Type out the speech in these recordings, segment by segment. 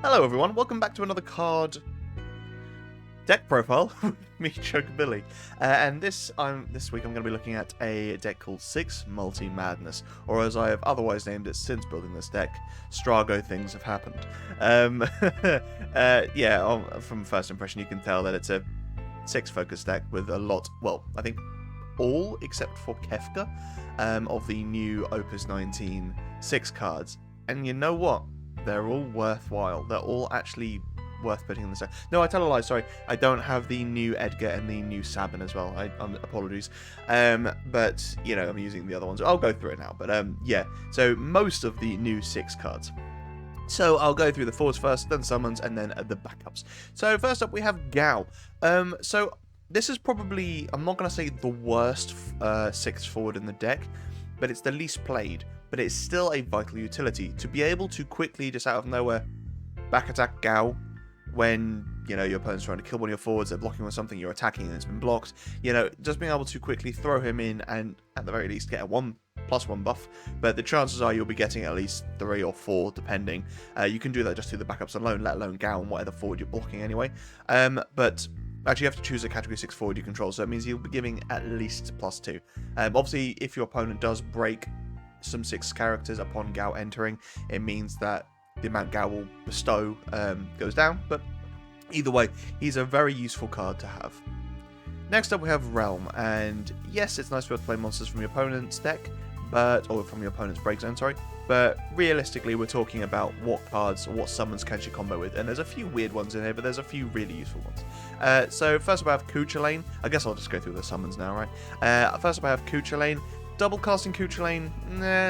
Hello everyone, welcome back to another card deck profile with me, Chocobilly. And this week I'm going to be looking at a deck called 6 Multi Madness, or as I have otherwise named it since building this deck, Strago Things Have Happened. From first impression you can tell that it's a 6 focus deck with a lot, well, I think all except for Kefka, of the new Opus 19 6 cards. And you know what? They're all worthwhile. They're all actually worth putting in the deck. No, I tell a lie, sorry. I don't have the new Edgar and the new Sabin as well. Apologies. But, you know, I'm using the other ones. I'll go through it now. But, yeah. So, most of the new 6 cards. So, I'll go through the forwards first, then summons, and then the backups. So, first up, we have Gao. So, this is probably, I'm not going to say the worst 6th forward in the deck, but it's the least played. But it's still a vital utility to be able to quickly, just out of nowhere, back attack Gao when, you know, your opponent's trying to kill one of your forwards, they're blocking with something, you're attacking and it's been blocked. You know, just being able to quickly throw him in and, at the very least, get a 1+1 buff. But the chances are you'll be getting at least 3 or 4, depending. You can do that just through the backups alone, let alone Gao and whatever forward you're blocking anyway. But actually, you have to choose a category 6 forward you control, so it means you'll be giving at least +2. Obviously, if your opponent does break some 6 characters upon Gao entering, it means that the amount Gao will bestow goes down, but either way, he's a very useful card to have. Next up we have Realm, and yes, it's nice to be able to play monsters from your opponent's deck, or from your opponent's break zone, sorry, but realistically we're talking about what cards or what summons can she combo with, and there's a few weird ones in here, but there's a few really useful ones. So first up I have Cuchulainn. I guess I'll just go through the summons now, right? First up I have Cuchulainn. Double casting Cuchulainn,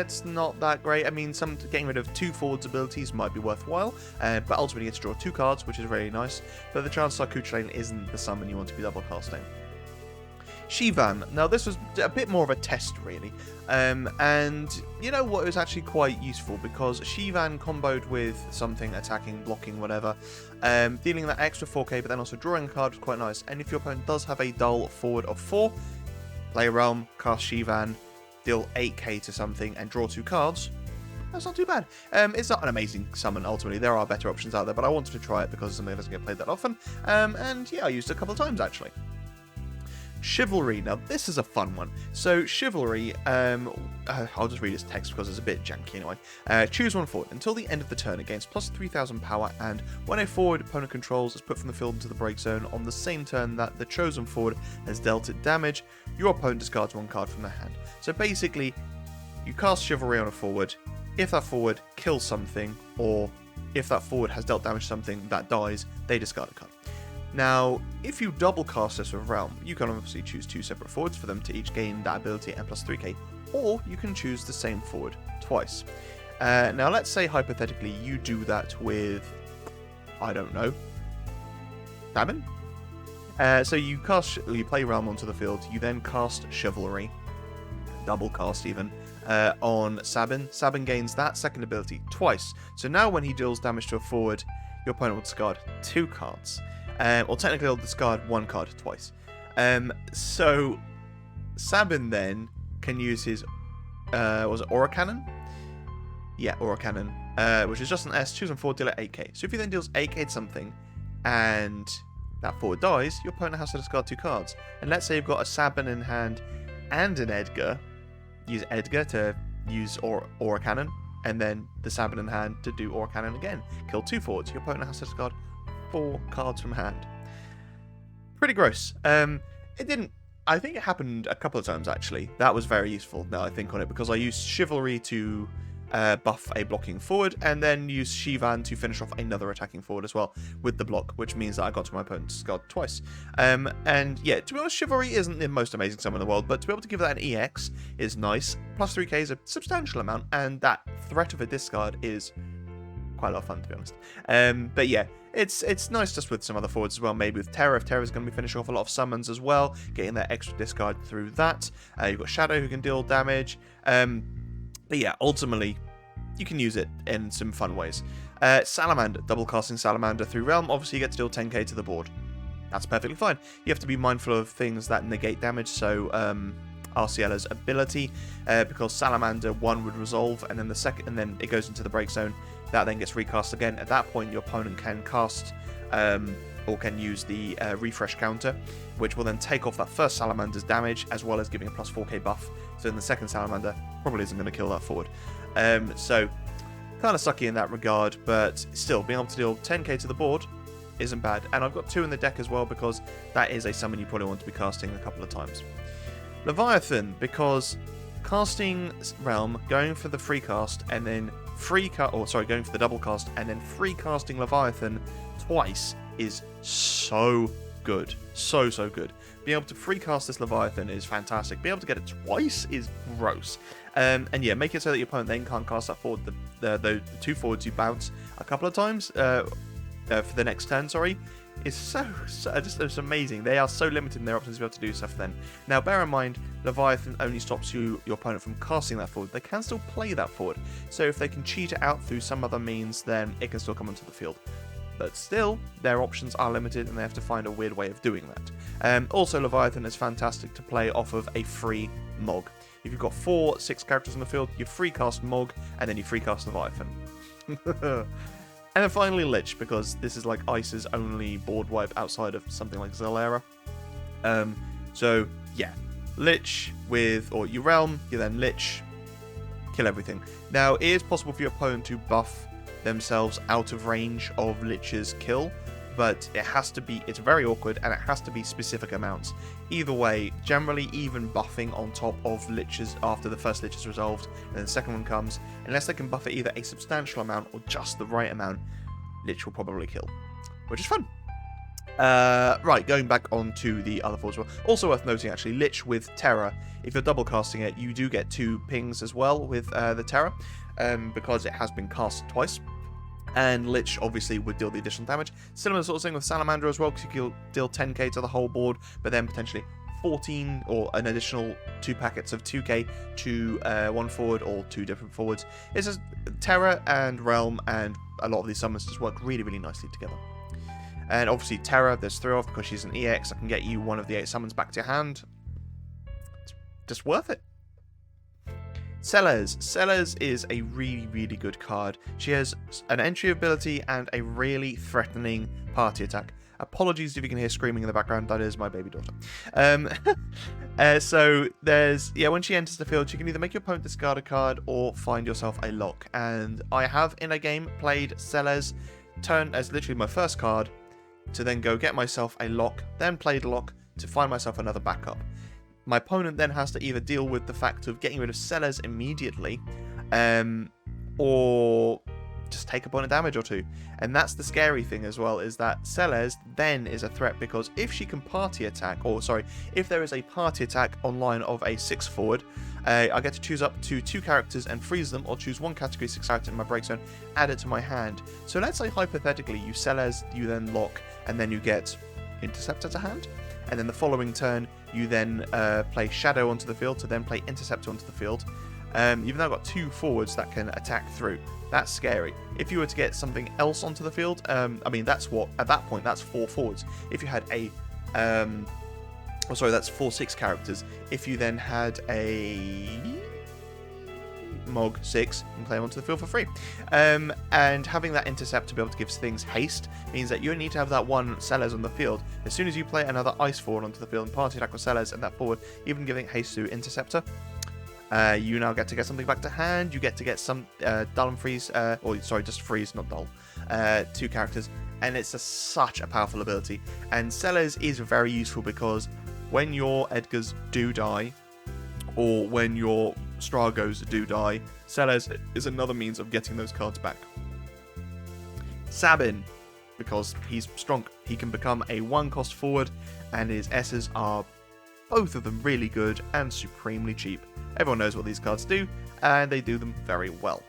it's not that great. I mean, getting rid of 2 forwards abilities might be worthwhile, but ultimately you get to draw 2 cards, which is really nice. But the chances are Cuchulainn isn't the summon you want to be double casting. Shivan. Now this was a bit more of a test, really. And you know what, it was actually quite useful because Shivan comboed with something, attacking, blocking, whatever, dealing that extra 4k, but then also drawing a card was quite nice. And if your opponent does have a dull forward of 4, play Realm, cast Shivan, deal 8k to something and draw 2 cards, that's not too bad. It's not an amazing summon, ultimately. There are better options out there, but I wanted to try it because something doesn't get played that often. And yeah, I used it a couple of times, actually. Chivalry. Now, this is a fun one. So, Chivalry, I'll just read its text because it's a bit janky anyway. Choose one forward. Until the end of the turn, it gains plus 3,000 power, and when a forward opponent controls is put from the field into the break zone on the same turn that the chosen forward has dealt it damage, your opponent discards 1 card from their hand. So basically, you cast Chivalry on a forward. If that forward kills something, or if that forward has dealt damage to something that dies, they discard a card. Now, if you double cast this with Realm, you can obviously choose 2 separate forwards for them to each gain that ability and plus 3k, or you can choose the same forward twice. Now, let's say hypothetically you do that with, I don't know, Sabin? So you play Realm onto the field, you then cast Chivalry, double cast even, on Sabin. Sabin gains that second ability twice. So now when he deals damage to a forward, your opponent will discard 2 cards. Or technically he'll discard 1 card twice. So Sabin then can use his, was it Aura Cannon? Yeah, Aura Cannon, which is just an S, choose one forward, deal at 8k. So if he then deals 8k to something, and that forward dies, your opponent has to discard 2 cards. And let's say you've got a Sabin in hand and an Edgar, use Edgar to use Aura Cannon, and then the Sabin in hand to do Aura Cannon again. Kill 2 forwards, your opponent has to discard 4 cards from hand. Pretty gross. I think it happened a couple of times, actually. That was very useful, now I think on it, because I used Chivalry to buff a blocking forward, and then used Shivan to finish off another attacking forward as well with the block, which means that I got to my opponent's card twice. And yeah, to be honest, Chivalry isn't the most amazing summon in the world, but to be able to give that an EX is nice. Plus 3k is a substantial amount, and that threat of a discard is quite a lot of fun, to be honest. But yeah, it's nice just with some other forwards as well, maybe with Terra, if Terra's going to be finishing off a lot of summons as well, getting that extra discard through that. You've got Shadow who can deal damage. But yeah, ultimately, you can use it in some fun ways. Salamander, double casting Salamander through Realm, obviously you get to deal 10k to the board. That's perfectly fine. You have to be mindful of things that negate damage, so Arciela's ability, because Salamander 1 would resolve, and then the second, and then it goes into the break zone. That then gets recast again. At that point, your opponent can cast or can use the refresh counter, which will then take off that first Salamander's damage, as well as giving a plus 4k buff. So then the second Salamander probably isn't going to kill that forward. So kind of sucky in that regard, but still, being able to deal 10k to the board isn't bad. And I've got 2 in the deck as well, because that is a summon you probably want to be casting a couple of times. Leviathan, because casting Realm, going for the free cast, and then going for the double cast, and then free casting Leviathan twice is so good. So good. Being able to free cast this Leviathan is fantastic. Being able to get it twice is gross. And yeah, make it so that your opponent then can't cast that forward. The 2 forwards you bounce a couple of times for the next turn, is just amazing. They are so limited in their options to be able to do stuff then. Now, bear in mind, Leviathan only stops your opponent from casting that forward. They can still play that forward. So if they can cheat it out through some other means, then it can still come onto the field. But still, their options are limited, and they have to find a weird way of doing that. Also, Leviathan is fantastic to play off of a free Mog. If you've got 6 characters on the field, you free cast Mog, and then you free cast Leviathan. And then finally Lich, because this is like Ice's only board wipe outside of something like Zalera. So yeah, Lich or you Realm, you then Lich, kill everything. Now, it is possible for your opponent to buff themselves out of range of Lich's kill, but it's very awkward, and it has to be specific amounts. Either way, generally even buffing on top of Lich's after the first Lich is resolved and then the second one comes, unless they can buff it either a substantial amount or just the right amount, Lich will probably kill, which is fun. Right, going back onto the other forwards. Also worth noting, actually, Lich with Terror, if you're double casting it, you do get 2 pings as well with the Terror, because it has been cast twice. And Lich obviously would deal the additional damage. Similar sort of thing with Salamander as well, because you can deal 10k to the whole board, but then potentially 14 or an additional 2 packets of 2k to 1 forward or 2 different forwards. It's just Terror and Realm and a lot of these summons just work really, really nicely together. And obviously Terror, there's 3 off because she's an EX. I can get you one of the 8 summons back to your hand. It's just worth it. Sellers is a really, really good card. She has an entry ability and a really threatening party attack. Apologies if you can hear screaming in the background, that is my baby daughter. So there's, when she enters the field, you can either make your opponent discard a card or find yourself a lock. And I have in a game played Sellers, turn as literally my first card, to then go get myself a lock, then played a lock to find myself another backup. My opponent then has to either deal with the fact of getting rid of Sellers immediately, or just take a point of damage or 2. And that's the scary thing as well, is that Sellers then is a threat, because if she can party attack, if there is a party attack online of a 6 forward, I get to choose up to 2 characters and freeze them, or choose 1 category 6 character in my break zone, add it to my hand. So let's say hypothetically you Sellers, you then lock, and then you get Interceptor to hand, and then the following turn you then play Shadow onto the field to then play Interceptor onto the field. You've now got 2 forwards that can attack through. That's scary. If you were to get something else onto the field, at that point, that's 4 forwards. If you had that's 4 6 characters. If you then had a Mog 6, you can play them onto the field for free. And having that Intercept to be able to give things haste means that you only need to have that 1 Sellers on the field. As soon as you play another Ice forward onto the field and party attack with Sellers and that forward, even giving haste to Interceptor, you now get to get something back to hand. You get to get some dull and freeze, just freeze, not dull, 2 characters, and it's such a powerful ability. And Sellers is very useful because when your Edgars do die, or when your Stragos do die, Sellers is another means of getting those cards back. Sabin, because he's strong, he can become a 1-cost forward, and his S's are both of them really good and supremely cheap. Everyone knows what these cards do, and they do them very well.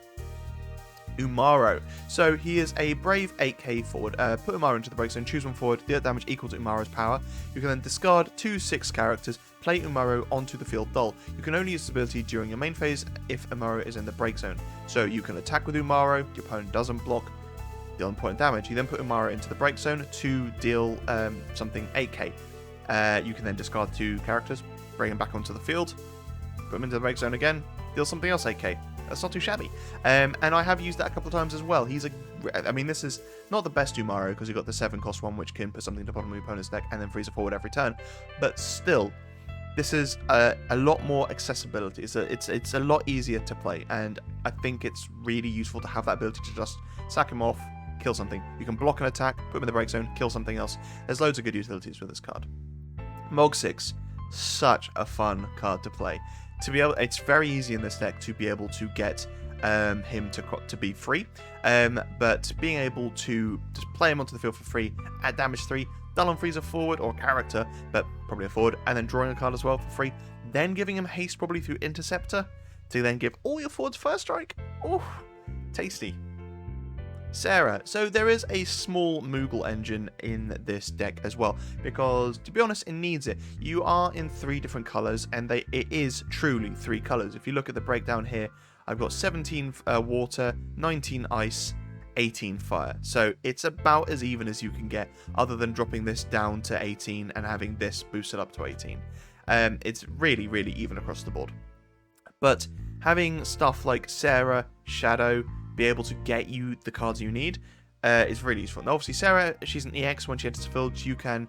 Umaro. So he is a brave 8k forward. Put Umaro into the break zone, choose 1 forward, deal damage equal to Umaro's power. You can then discard 2 6 characters, play Umaro onto the field dull. You can only use this ability during your main phase if Umaro is in the break zone. So you can attack with Umaro, your opponent doesn't block, deal important damage. You then put Umaro into the break zone to deal something 8k. You can then discard 2 characters, bring them back onto the field, put them into the break zone again, deal something else 8k. That's not too shabby. And I have used that a couple of times as well. I mean, this is not the best Umaro, because you've got the 7 cost one, which can put something to the bottom of your opponent's deck and then freeze it forward every turn. But still, this is a lot more accessibility. It's a lot easier to play, and I think it's really useful to have that ability to just sack him off, kill something. You can block an attack, put him in the break zone, kill something else. There's loads of good utilities with this card. Mog 6, such a fun card to play. It's very easy in this deck to be able to get him to be free, but being able to just play him onto the field for free at damage 3, dull and freeze a forward or character, but probably a forward, and then drawing a card as well for free, then giving him haste probably through Interceptor to then give all your forwards first strike. Oh, tasty. Sarah. So there is a small Moogle engine in this deck as well, because to be honest, it needs it. You are in 3 different colours, and it is truly 3 colours. If you look at the breakdown here, I've got 17 water, 19 ice, 18 fire. So it's about as even as you can get, other than dropping this down to 18 and having this boosted up to 18. It's really, really even across the board. But having stuff like Sarah, Shadow, be able to get you the cards you need is really useful. Now, obviously, Sarah, she's an EX. When she enters the field, you can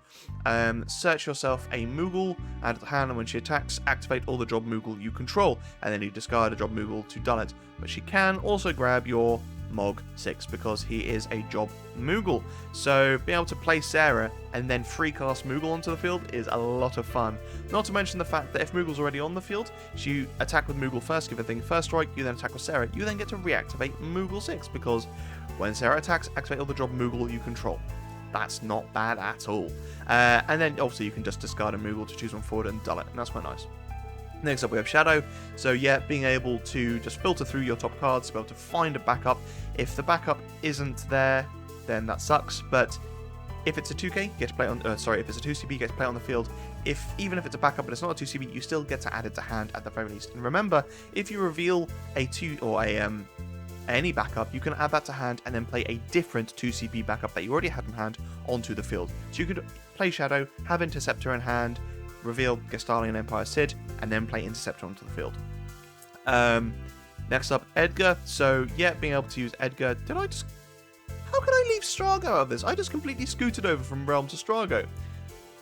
search yourself a Moogle, add it to hand, and when she attacks, activate all the job Moogle you control, and then you discard a job Moogle to dull it. But she can also grab your Mog 6, because he is a job Moogle. So being able to play Sarah and then free cast Moogle onto the field is a lot of fun. Not to mention the fact that if Moogle's already on the field, you attack with Moogle first, give a thing first strike, you then attack with Sarah, you then get to reactivate Moogle 6, because when Sarah attacks, activate all the job Moogle you control. That's not bad at all. And then obviously you can just discard a Moogle to choose one forward and dull it, and that's quite nice. Next up we have Shadow. So yeah, being able to just filter through your top cards, to be able to find a backup. If the backup isn't there, then that sucks, but if it's a 2K, you get to play on, if it's a 2CB, you get to play on the field. Even if it's a backup but it's not a 2CB, you still get to add it to hand at the very least. And remember, if you reveal a 2 or any backup, you can add that to hand and then play a different 2CB backup that you already had in hand onto the field. So you could play Shadow, have Interceptor in hand, reveal Gestalian Empire Sid, and then play Interceptor onto the field. Next up, Edgar. So yeah, being able to use Edgar. How could I leave Strago out of this? I just completely scooted over from Realm to Strago.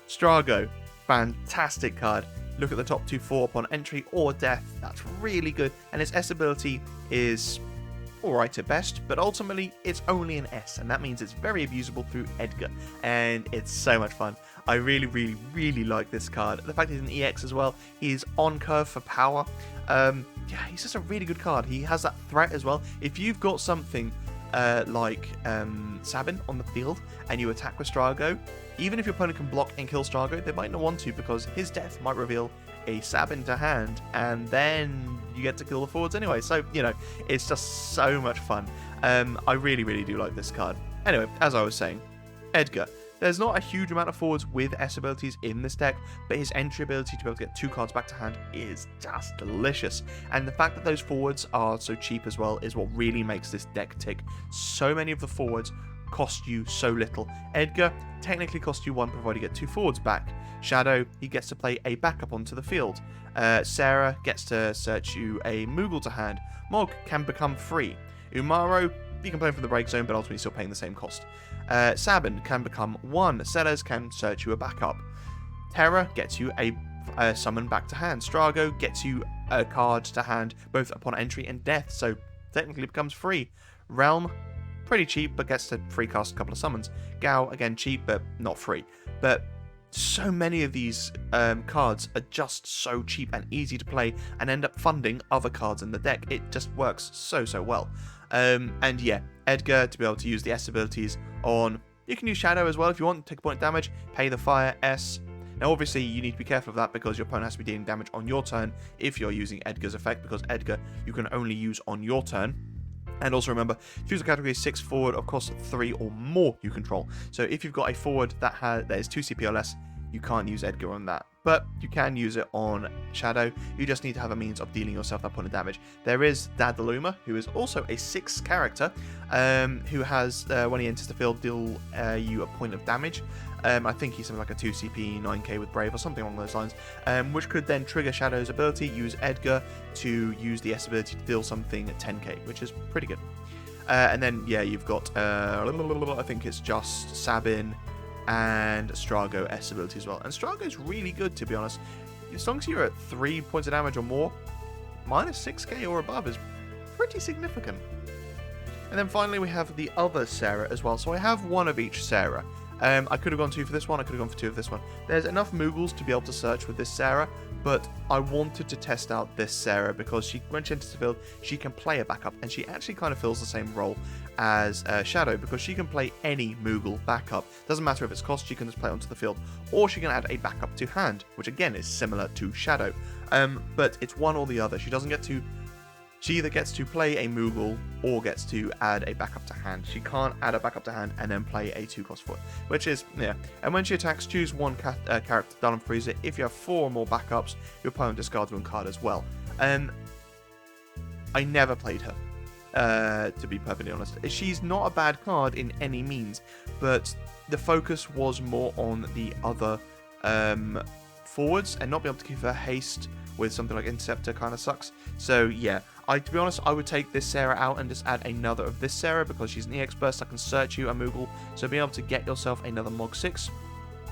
Strago, fantastic card. Look at the top 2/4 upon entry or death. That's really good. And its S ability is alright at best, but ultimately it's only an S, and that means it's very abusable through Edgar, and it's so much fun. I really, really, really like this card. The fact he's an EX as well, he's on curve for power. Yeah, he's just a really good card. He has that threat as well. If you've got something like Sabin on the field and you attack with Strago, even if your opponent can block and kill Strago, they might not want to, because his death might reveal a Sabin to hand, and then you get to kill the forwards anyway. So, you know, it's just so much fun. I really, really do like this card. Anyway, as I was saying, Edgar. There's not a huge amount of forwards with S abilities in this deck, but his entry ability to be able to get 2 cards back to hand is just delicious. And the fact that those forwards are so cheap as well is what really makes this deck tick. So many of the forwards cost you so little. Edgar technically costs you 1, provided you get 2 forwards back. Shadow, he gets to play a backup onto the field. Sarah gets to search you a Moogle to hand. Mog can become free. Umaro, you can play from the break zone, but ultimately still paying the same cost. Sabin can become 1. Sellers can search you a backup. Terra gets you a summon back to hand. Strago gets you a card to hand both upon entry and death, so technically becomes free. Realm, pretty cheap, but gets to free cast a couple of summons. Gao, again cheap, but not free. But so many of these cards are just so cheap and easy to play and end up funding other cards in the deck. It just works so well. And yeah, Edgar, to be able to use the S abilities on, you can use Shadow as well if you want, take a point of damage, pay the fire S. Now obviously you need to be careful of that, because your opponent has to be dealing damage on your turn if you're using Edgar's effect, because Edgar you can only use on your turn. And also remember, if you use a category 6 forward of cost 3 or more you control. So if you've got a forward that is 2 CP or less, you can't use Edgar on that. But you can use it on Shadow. You just need to have a means of dealing yourself that point of damage. There is Dadaluma, who is also a 6 character, who has, when he enters the field, deal you a point of damage. I think he's something like a 2 CP, 9k with Brave, or something along those lines, which could then trigger Shadow's ability, use Edgar to use the S ability to deal something at 10k, which is pretty good. And then, yeah, you've got, I think it's just Sabin and Strago S ability as well. And Strago's really good, to be honest. As long as you're at 3 points of damage or more, minus 6k or above is pretty significant. And then finally we have the other Sarah as well. So I have one of each Sarah. I could have gone 2 for this one, I could have gone for 2 of this one. There's enough Moogles to be able to search with this Sarah, but I wanted to test out this Sarah because when she enters the field, she can play a backup, and she actually kind of fills the same role as Shadow, because she can play any Moogle backup. Doesn't matter if it's cost, she can just play it onto the field, or she can add a backup to hand, which again is similar to Shadow. But it's one or the other. She either gets to play a Moogle or gets to add a backup to hand. She can't add a backup to hand and then play a 2-cost foot, which is, yeah. And when she attacks, choose one character down and freeze it. If you have 4 or more backups, your opponent discards 1 card as well. I never played her, to be perfectly honest. She's not a bad card in any means, but the focus was more on the other forwards, and not being able to give her haste with something like Interceptor kind of sucks. So yeah, to be honest, I would take this Sarah out and just add another of this Sarah, because she's an EX burst, I can search you a Moogle, so being able to get yourself another Mog 6,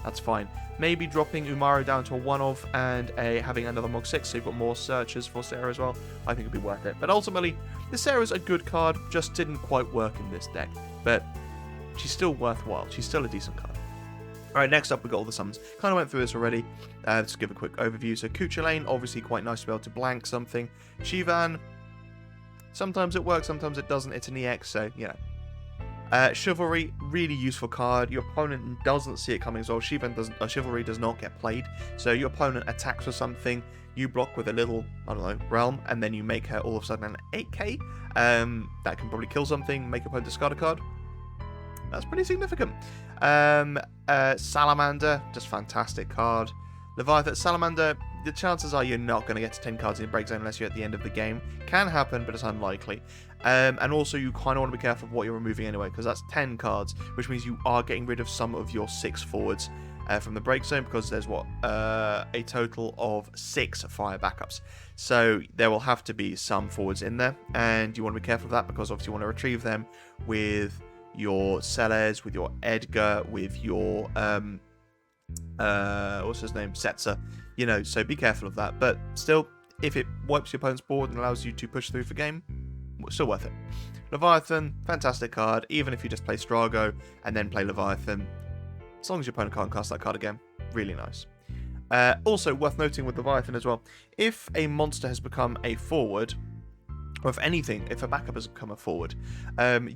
that's fine. Maybe dropping Umaru down to a 1-of and having another Mog 6, so you've got more searches for Sarah as well, I think it'd be worth it. But ultimately, the Sarah's a good card, just didn't quite work in this deck. But she's still worthwhile, she's still a decent card. Alright, next up we got all the summons. Kind of went through this already. Let's give a quick overview. So Cuchulainn, obviously quite nice to be able to blank something. Shivan, sometimes it works, sometimes it doesn't. It's an EX, so, you know. Chivalry, really useful card. Your opponent doesn't see it coming as well. Chivalry does not get played. So your opponent attacks with something, you block with a little, I don't know, realm, and then you make her all of a sudden an 8k. That can probably kill something, make your opponent discard a card. That's pretty significant. Salamander, just fantastic card. Leviathan, Salamander, the chances are you're not going to get to 10 cards in the break zone unless you're at the end of the game. Can happen, but it's unlikely. And also you kind of want to be careful of what you're removing anyway, because that's 10 cards, which means you are getting rid of some of your 6 forwards from the break zone, because there's a total of 6 fire backups. So there will have to be some forwards in there, and you want to be careful of that, because obviously you want to retrieve them with your Celes, with your Edgar, with your what's his name, Setzer, you know, so be careful of that. But still, if it wipes your opponent's board and allows you to push through for game, still worth it. Leviathan, fantastic card, even if you just play Strago and then play Leviathan, as long as your opponent can't cast that card again, really nice. Also worth noting with Leviathan as well, if a monster has become a forward, or if anything, if a backup has become a forward,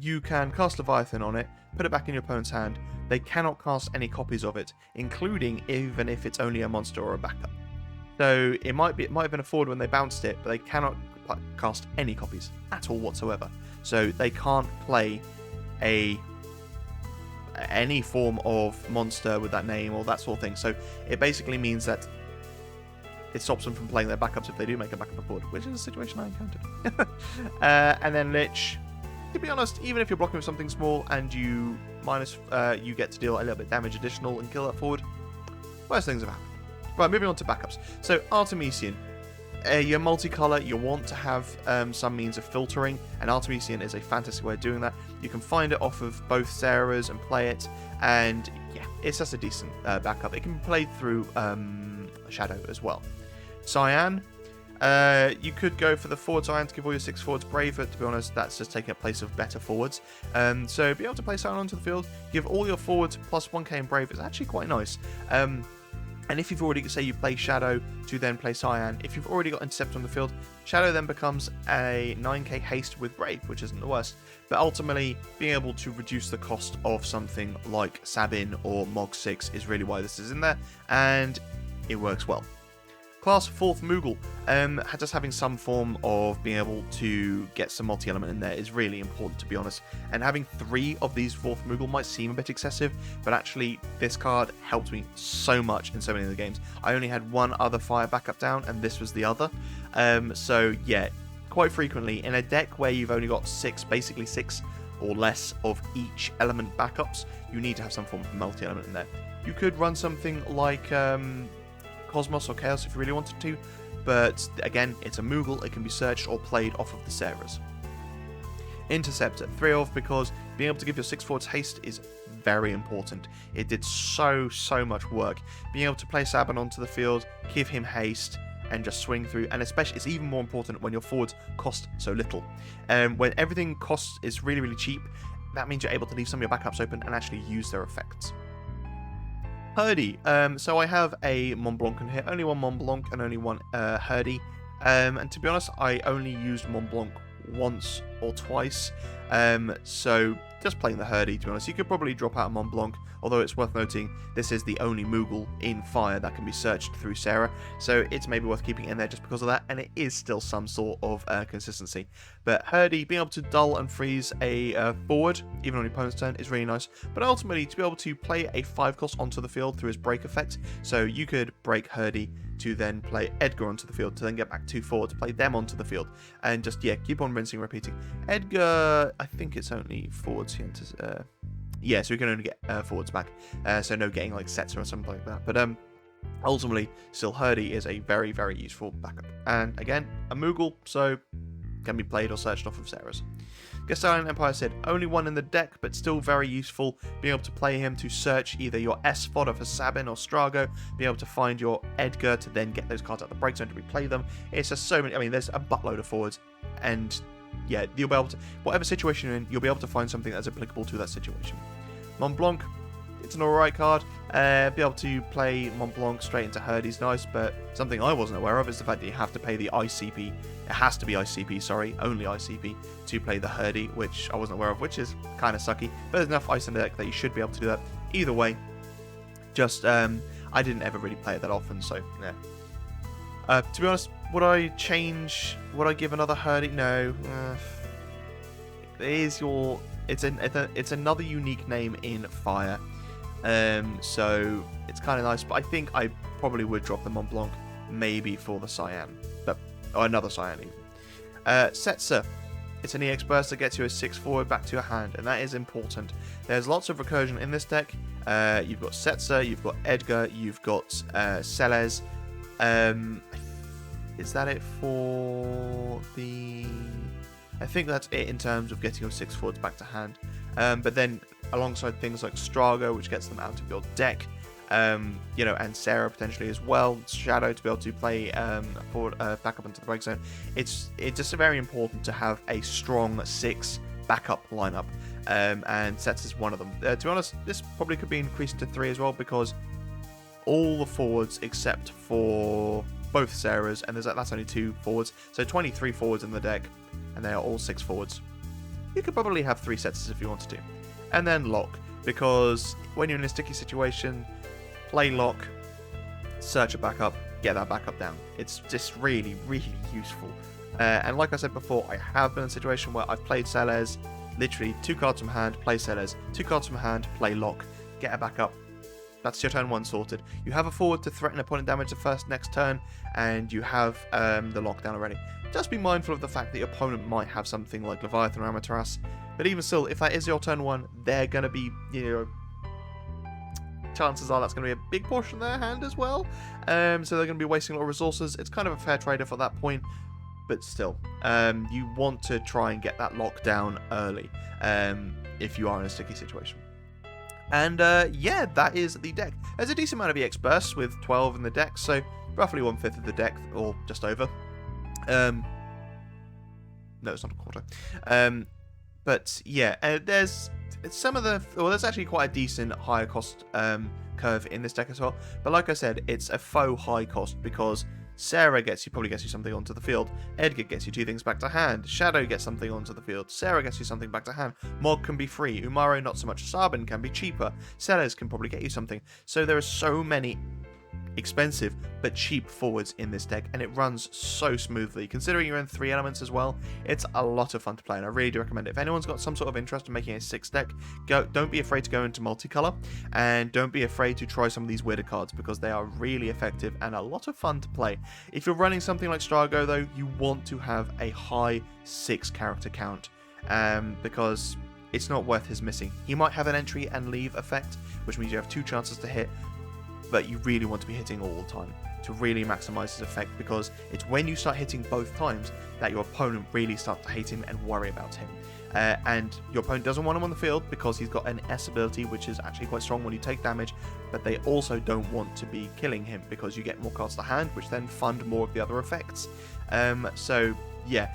you can cast Leviathan on it, put it back in your opponent's hand. They cannot cast any copies of it, including even if it's only a monster or a backup. So it might have been a forward when they bounced it, but they cannot cast any copies at all whatsoever. So they can't play any form of monster with that name or that sort of thing. So it basically means that it stops them from playing their backups if they do make a backup board, which is a situation I encountered. And then Lich, to be honest, even if you're blocking with something small and you get to deal a little bit damage additional and kill that forward, worst things have happened. Right, moving on to backups. So Artemisian, you're multicolor, you want to have some means of filtering, and Artemisian is a fantastic way of doing that. You can find it off of both Sarahs and play it, and yeah, it's just a decent backup. It can be played through Shadow as well. Cyan, you could go for the forward Cyan to give all your 6 forwards Brave, but to be honest, that's just taking a place of better forwards. So be able to play Cyan onto the field, give all your forwards plus 1k in Brave is actually quite nice. And if you've already, say you play Shadow to then play Cyan, if you've already got Intercept on the field, Shadow then becomes a 9k haste with Brave, which isn't the worst. But ultimately, being able to reduce the cost of something like Sabin or Mog 6 is really why this is in there, and it works well. Class 4th Moogle. Just having some form of being able to get some multi-element in there is really important, to be honest. And having 3 of these 4th Moogle might seem a bit excessive, but actually this card helped me so much in so many of the games. I only had one other fire backup down, and this was the other. So yeah, quite frequently in a deck where you've only got basically 6 or less of each element backups, you need to have some form of multi-element in there. You could run something like Cosmos or Chaos if you really wanted to, but again, it's a Moogle, it can be searched or played off of the Sarahs. Interceptor, 3 of, because being able to give your 6 forwards haste is very important. It did so much work. Being able to play Sabin onto the field, give him haste, and just swing through, and especially it's even more important when your forwards cost so little. When everything is really cheap, that means you're able to leave some of your backups open and actually use their effects. Hurdy. So I have a Mont Blanc in here, only one Mont Blanc and only one Hurdy. And to be honest, I only used Mont Blanc once or twice. So just playing the Hurdy, to be honest. You could probably drop out a Mont Blanc, although it's worth noting this is the only Moogle in Fire that can be searched through Sarah, so it's maybe worth keeping it in there just because of that, and it is still some sort of consistency. But Hurdy, being able to dull and freeze a forward, even on your opponent's turn, is really nice, but ultimately to be able to play a 5 cost onto the field through his break effect, so you could break Hurdy to then play Edgar onto the field, to then get back 2 forwards, play them onto the field, and just, yeah, keep on rinsing, repeating. Edgar, I think it's only forwards he enters, yeah, so we can only get forwards back, so no getting like Setzer or something like that, but ultimately, still Hurdy is a very useful backup, and again, a Moogle, so can be played or searched off of Sarah's. Gestalian Empire said, only one in the deck, but still very useful, being able to play him to search either your S fodder for Sabin or Strago, being able to find your Edgar to then get those cards out of the break zone to replay them. It's just so many, I mean, there's a buttload of forwards, and yeah, you'll be able to, whatever situation you're in, you'll be able to find something that's applicable to that situation. Mont Blanc, it's an alright card. Be able to play Mont Blanc straight into Hurdy's nice, but something I wasn't aware of is the fact that you have to pay the ICP. It has to be ICP, sorry, only ICP, to play the Hurdy, which I wasn't aware of, which is kind of sucky. But there's enough ice in the deck that you should be able to do that. Either way, just, I didn't ever really play it that often, so, yeah. To be honest, would I give another Hurdy? No. It's another unique name in Fire. So it's kind of nice, but I think I probably would drop the Mont Blanc, maybe for the Cyan, or another Cyan even. Setzer, it's an EX burst that gets you a 6 forward back to your hand, and that is important. There's lots of recursion in this deck. You've got Setzer, you've got Edgar, you've got Celes. Is that it for the... I think that's it in terms of getting your 6 forwards back to hand. But then alongside things like Strago, which gets them out of your deck, you know, and Sarah potentially as well, Shadow to be able to play forward, back up into the break zone. It's just very important to have a strong 6 backup lineup, and Sets is one of them. To be honest, this probably could be increased to 3 as well, because all the forwards except for both Sarahs, and that's only 2 forwards, so 23 forwards in the deck, and they are all 6 forwards. You could probably have 3 sets if you wanted to. And then Lock, because when you're in a sticky situation, play Lock, search a backup, get that backup down. It's just really useful. And like I said before, I have been in a situation where I've played Celes, literally 2 cards from hand, play Celes, 2 cards from hand, play Lock, get a backup. That's your turn 1 sorted. You have a forward to threaten opponent damage the next turn, and you have the lockdown already. Just be mindful of the fact that your opponent might have something like Leviathan or Amaterasu, but even still, if that is your turn 1, they're going to be, you know, chances are that's going to be a big portion of their hand as well, so they're going to be wasting a lot of resources. It's kind of a fair trade-off at that point, but still, you want to try and get that lockdown early if you are in a sticky situation. And yeah, that is the deck. There's a decent amount of EX bursts with 12 in the deck, so roughly 1/5 of the deck, or just over. No, it's not a quarter. But yeah, there's actually quite a decent higher cost curve in this deck as well. But like I said, it's a faux high cost because Sarah probably gets you something onto the field. Edgar gets you 2 things back to hand. Shadow gets something onto the field. Sarah gets you something back to hand. Mog can be free. Umaro not so much. Sabin can be cheaper. Celes can probably get you something. So there are so many expensive but cheap forwards in this deck, and it runs so smoothly. Considering you're in 3 elements as well, it's a lot of fun to play, and I really do recommend it. If anyone's got some sort of interest in making a 6 deck, don't be afraid to go into multicolor, and don't be afraid to try some of these weirder cards, because they are really effective and a lot of fun to play. If you're running something like Strago though, you want to have a high 6 character count, because it's not worth his missing. He might have an entry and leave effect, which means you have 2 chances to hit, but you really want to be hitting all the time to really maximize his effect, because it's when you start hitting both times that your opponent really starts to hate him and worry about him. And your opponent doesn't want him on the field because he's got an S ability, which is actually quite strong when you take damage, but they also don't want to be killing him because you get more cards to hand, which then fund more of the other effects. So yeah,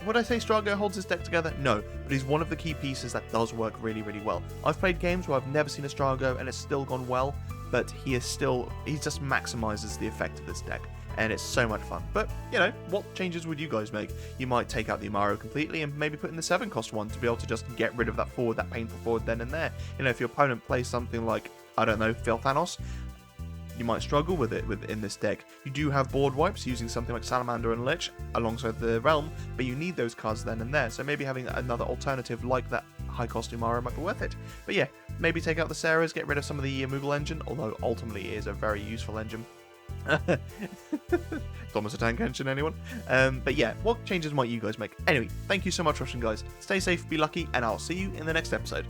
would I say Strago holds his deck together? No, but he's one of the key pieces that does work really, really well. I've played games where I've never seen a Strago and it's still gone well, but he just maximizes the effect of this deck, and it's so much fun. But, you know, what changes would you guys make? You might take out the Amaro completely and maybe put in the 7 cost one to be able to just get rid of that forward, that painful forward then and there. You know, if your opponent plays something like, I don't know, Phil Thanos, you might struggle with it in this deck. You do have board wipes using something like Salamander and Lich alongside the Realm, but you need those cards then and there, so maybe having another alternative like that high cost Umaro might be worth it. But yeah, maybe take out the Sarahs, get rid of some of the Moogle engine, although ultimately it is a very useful engine. Thomas a Tank engine, anyone? But yeah, what changes might you guys make? Anyway, thank you so much for watching, guys. Stay safe, be lucky, and I'll see you in the next episode.